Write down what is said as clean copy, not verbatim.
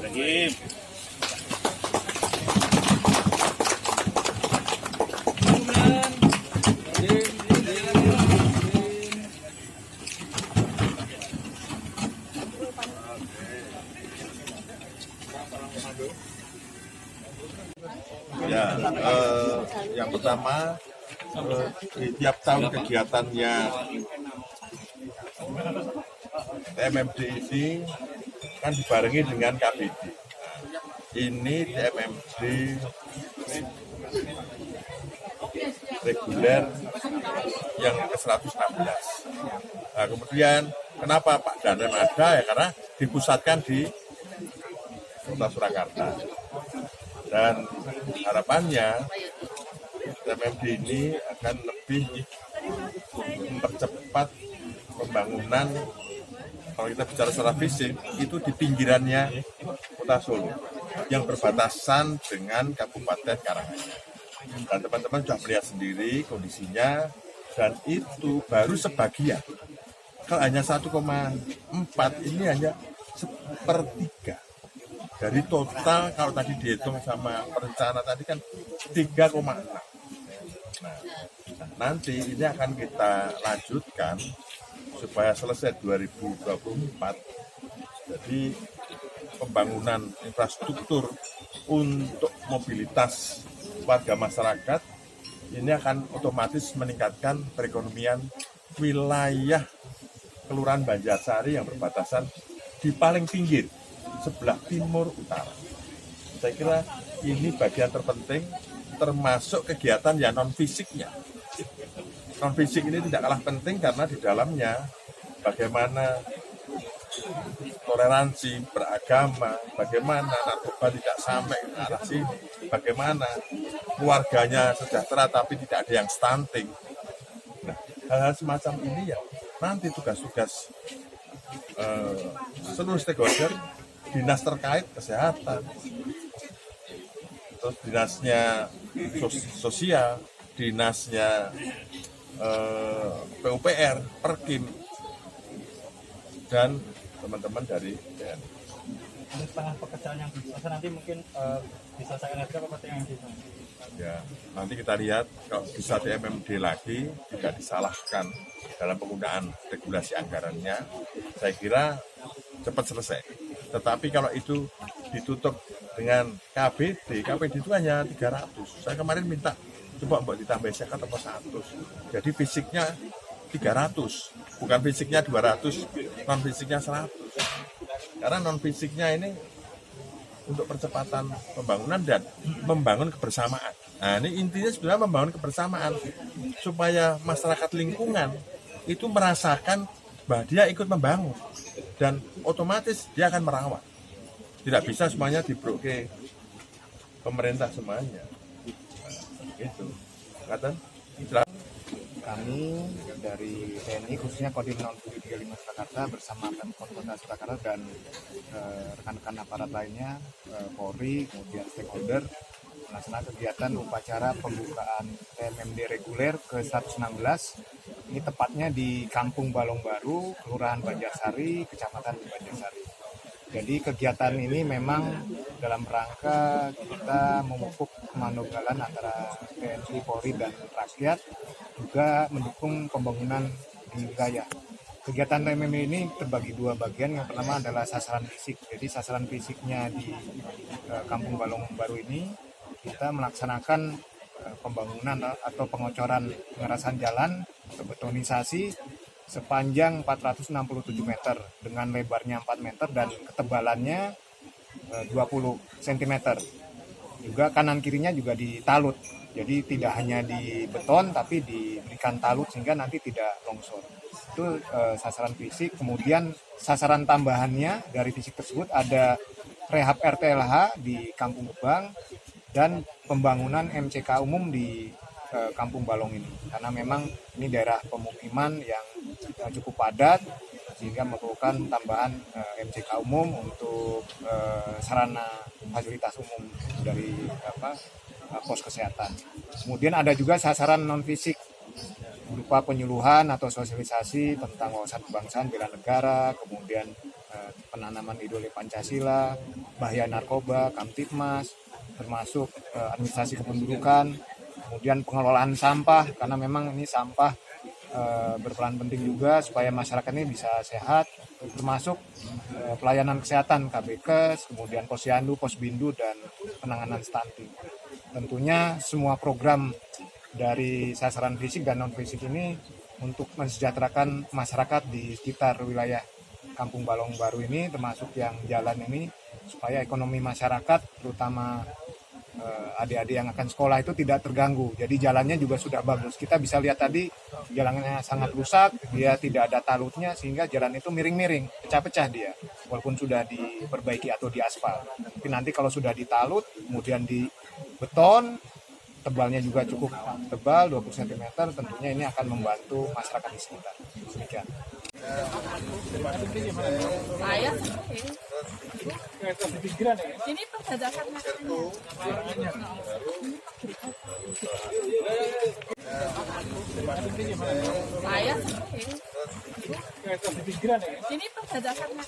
Lagi. Ya, yang pertama di tiap tahun kegiatannya TMMD ini kan dibarengi dengan KBD. Ini TMMD reguler yang ke-116. Nah, kemudian kenapa Pak Danrem ada ya karena dipusatkan di Kota Surakarta. Dan harapannya TMMD ini akan lebih mempercepat pembangunan. Kalau kita bicara secara fisik, itu di pinggirannya Kota Solo yang berbatasan dengan Kabupaten Karanganyar. Dan teman-teman sudah melihat sendiri kondisinya, dan itu baru sebagian. Kalau hanya 1,4 ini hanya sepertiga. Dari total kalau tadi dihitung sama perencana tadi kan 3,6. Nah, nanti ini akan kita lanjutkan supaya selesai 2024. Jadi pembangunan infrastruktur untuk mobilitas warga masyarakat ini akan otomatis meningkatkan perekonomian wilayah Kelurahan Banjarsari yang berbatasan di paling pinggir sebelah timur utara. Saya kira ini bagian terpenting, termasuk kegiatan yang non fisiknya. Non fisik ini tidak kalah penting karena di dalamnya bagaimana toleransi beragama, bagaimana narkoba tidak sampai ke arah sini, bagaimana keluarganya sejahtera tapi tidak ada yang stunting. Nah, hal-hal semacam ini ya nanti tugas-tugas seluruh stakeholder, dinas terkait kesehatan, terus dinasnya sosial, dinasnya PUPR, Perkim, dan teman-teman dari TNI. Ada setengah pekerjaan yang bisa nanti mungkin bisa saya lihat berapa yang bisa. Ya, nanti kita lihat kalau bisa TMMD lagi tidak disalahkan dalam penggunaan regulasi anggarannya, saya kira cepat selesai. Tetapi kalau itu ditutup dengan KBD itu hanya 300. Saya kemarin minta coba mbak ditambah sekat atau 100. Jadi fisiknya 300, bukan fisiknya 200, non fisiknya 100. Karena non fisiknya ini untuk percepatan pembangunan dan membangun kebersamaan. Nah, ini intinya sebenarnya membangun kebersamaan supaya masyarakat lingkungan itu merasakan bahwa dia ikut membangun dan otomatis dia akan merawat. Tidak bisa semuanya dibroke pemerintah semuanya. Nah, gitu. Kata, kami dari TNI khususnya Kodim 0735 Surakarta bersama Pemkot Kota Surakarta dan rekan-rekan aparat lainnya, Polri, kemudian stakeholder melaksanakan kegiatan upacara pembukaan TMMD reguler ke-116. Ini tepatnya di Kampung Balong Baru, Kelurahan Banjarsari, Kecamatan Banjarsari. Jadi kegiatan ini memang dalam rangka kita memupuk kemanunggalan antara TNI, Polri, dan rakyat, juga mendukung pembangunan di wilayah. Kegiatan TMMD ini terbagi dua bagian. Yang pertama adalah sasaran fisik. Jadi sasaran fisiknya di Kampung Balong Baru ini kita melaksanakan pembangunan atau pengocoran pengerasan jalan atau betonisasi sepanjang 467 meter dengan lebarnya 4 meter dan ketebalannya 20 cm. Juga kanan kirinya juga ditalut. Jadi tidak hanya di beton tapi diberikan talut sehingga nanti tidak longsor. Itu sasaran fisik. Kemudian sasaran tambahannya dari fisik tersebut ada rehab RTLH di Kampung Gebang dan pembangunan MCK umum di Kampung Balong ini. Karena memang ini daerah pemukiman yang cukup padat sehingga memerlukan tambahan MCK umum untuk sarana fasilitas umum dari pos kesehatan. Kemudian ada juga sasaran non fisik berupa penyuluhan atau sosialisasi tentang wawasan kebangsaan, bela negara, kemudian penanaman ideologi Pancasila, bahaya narkoba, Kamtibmas, termasuk administrasi kependudukan, kemudian pengelolaan sampah, karena memang ini sampah berperan penting juga supaya masyarakat ini bisa sehat, termasuk pelayanan kesehatan KBKes, kemudian posyandu, posbindu, dan penanganan stunting. Tentunya semua program dari sasaran fisik dan non fisik ini untuk mensejahterakan masyarakat di sekitar wilayah Kampung Balong Baru ini, termasuk yang jalan ini, supaya ekonomi masyarakat terutama adik-adik yang akan sekolah itu tidak terganggu. Jadi jalannya juga sudah bagus. Kita bisa lihat tadi jalannya sangat rusak, dia tidak ada talutnya sehingga jalan itu miring-miring, pecah-pecah dia. Walaupun sudah diperbaiki atau diaspal. Tapi nanti kalau sudah ditalut, kemudian di beton, tebalnya juga cukup tebal, 20 cm, tentunya ini akan membantu masyarakat di sekitar. Demikian. Saya ini perdagangan saya ini perdagangan